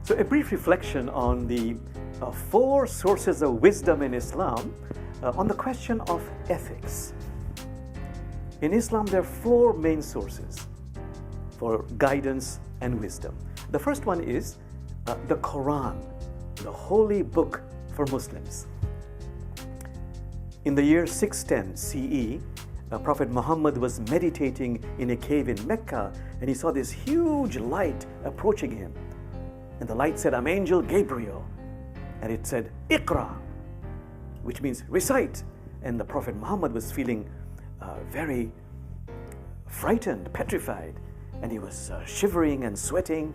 So a brief reflection on the four sources of wisdom in Islam on the question of ethics. In Islam, there are four main sources for guidance and wisdom. The first one is the Quran, the holy book for Muslims. In the year 610 CE, Prophet Muhammad was meditating in a cave in Mecca, and he saw this huge light approaching him. And the light said, "I'm Angel Gabriel." And it said, "Iqra," which means recite. And the Prophet Muhammad was feeling very frightened, petrified. And he was shivering and sweating.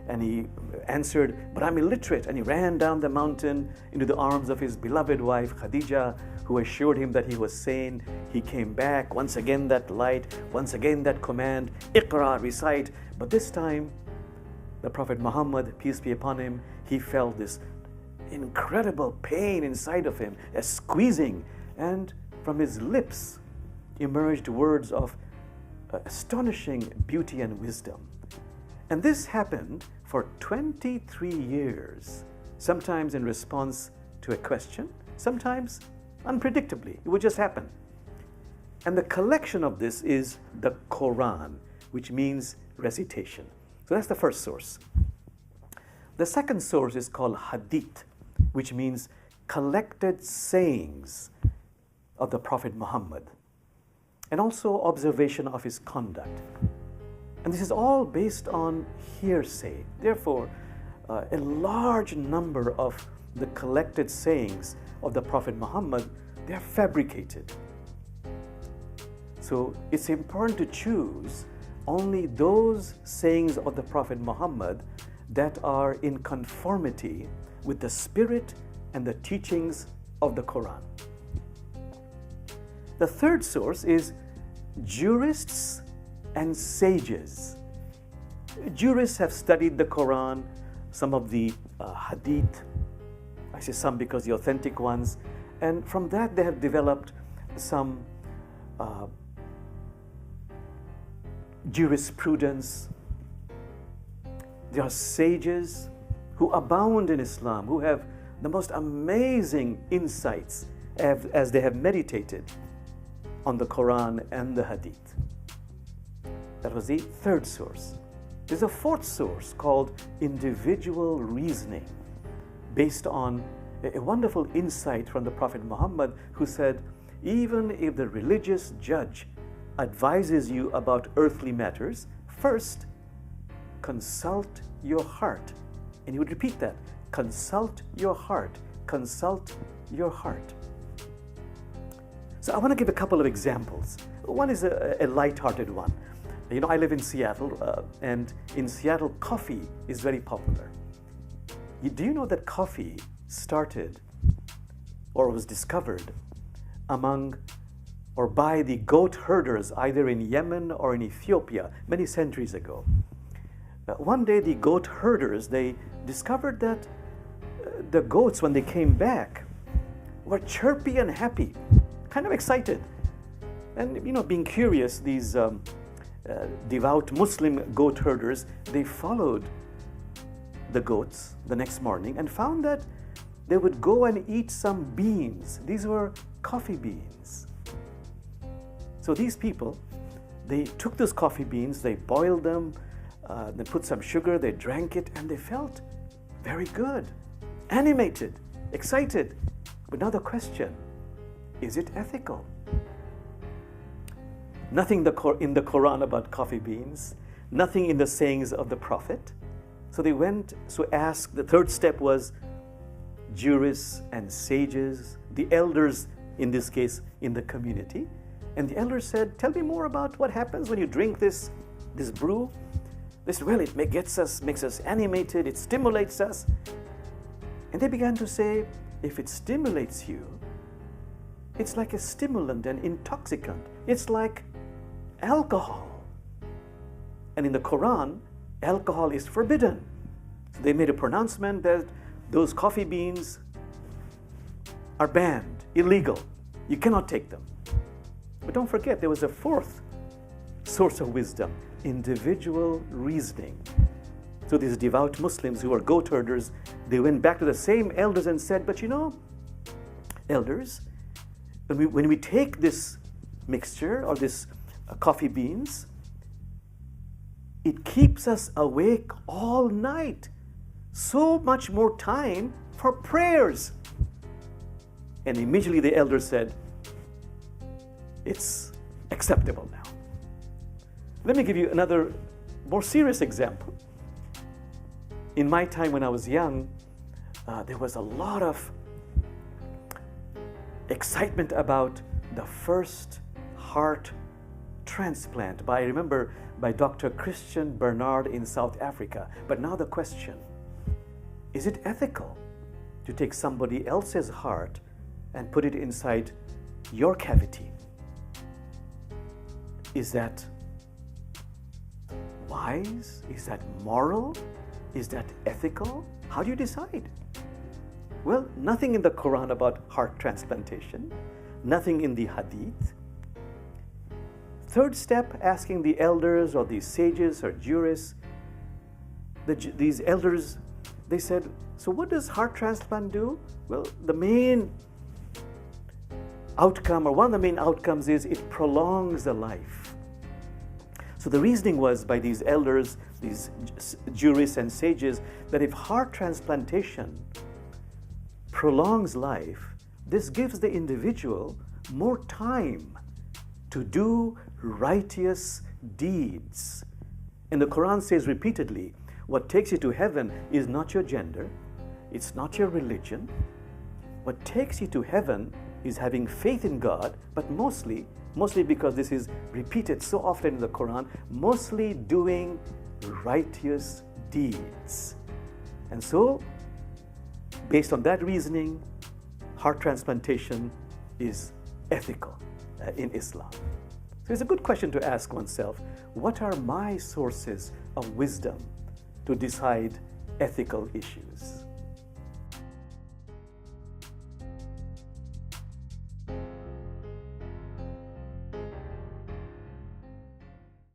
And he answered, "But I'm illiterate." And he ran down the mountain into the arms of his beloved wife, Khadija, who assured him that he was sane. He came back, once again that light, once again that command, "Iqra," recite. But this time, the Prophet Muhammad, peace be upon him, he felt this incredible pain inside of him, a squeezing. And from his lips emerged words of astonishing beauty and wisdom. And this happened for 23 years, sometimes in response to a question, sometimes unpredictably. It would just happen. And the collection of this is the Quran, which means recitation. So that's the first source. The second source is called Hadith, which means collected sayings of the Prophet Muhammad, and also observation of his conduct. And this is all based on hearsay. Therefore, a large number of the collected sayings of the Prophet Muhammad, they are fabricated. So it's important to choose only those sayings of the Prophet Muhammad that are in conformity with the spirit and the teachings of the Quran. The third source is jurists and sages. Jurists have studied the Quran, some of the Hadith, I say some because the authentic ones, and from that they have developed some jurisprudence. There are sages who abound in Islam, who have the most amazing insights as they have meditated on the Quran and the Hadith. That was the third source. There's a fourth source called individual reasoning, based on a wonderful insight from the Prophet Muhammad, who said, even if the religious judge advises you about earthly matters, first consult your heart. And he would repeat that, consult your heart, consult your heart. So I want to give a couple of examples. One is a light-hearted one. You know, I live in Seattle, and in Seattle, coffee is very popular. Do you know that coffee started or was discovered among or by the goat herders either in Yemen or in Ethiopia many centuries ago? One day the goat herders, they discovered that the goats, when they came back, were chirpy and happy, kind of excited. And, you know, being curious, these devout Muslim goat herders, they followed the goats the next morning and found that they would go and eat some beans. These were coffee beans. So these people, they took those coffee beans, they boiled them, they put some sugar, they drank it, and they felt very good, animated, excited. But now the question, is it ethical? Nothing in the Quran about coffee beans, nothing in the sayings of the Prophet. So they went, asked, the third step was jurists and sages, the elders in this case in the community. And the elders said, tell me more about what happens when you drink this brew. They said, well, it makes us animated, it stimulates us. And they began to say, if it stimulates you, it's like a stimulant, an intoxicant. It's like alcohol. And in the Quran, alcohol is forbidden. So they made a pronouncement that those coffee beans are banned, illegal. You cannot take them. But don't forget, there was a fourth source of wisdom, individual reasoning. So these devout Muslims who are goat herders, they went back to the same elders and said, but elders, when we take this mixture or this coffee beans, it keeps us awake all night. So much more time for prayers. And immediately the elders said, it's acceptable now. Let me give you another more serious example. In my time when I was young, there was a lot of excitement about the first heart transplant by Dr. Christian Bernard in South Africa. But now the question, is it ethical to take somebody else's heart and put it inside your cavity? Is that wise? Is that moral? Is that ethical? How do you decide? Well, nothing in the Quran about heart transplantation, nothing in the Hadith. Third step, asking the elders or the sages or jurists, these elders, they said, so what does heart transplant do? Well, the main outcome, or one of the main outcomes, is it prolongs the life. So the reasoning was by these elders, these jurists and sages, that if heart transplantation prolongs life, this gives the individual more time to do righteous deeds. And the Quran says repeatedly, what takes you to heaven is not your gender, it's not your religion. What takes you to heaven is having faith in God, but mostly because this is repeated so often in the Quran, mostly doing righteous deeds. And so, based on that reasoning, heart transplantation is ethical in Islam. So it's a good question to ask oneself, what are my sources of wisdom to decide ethical issues?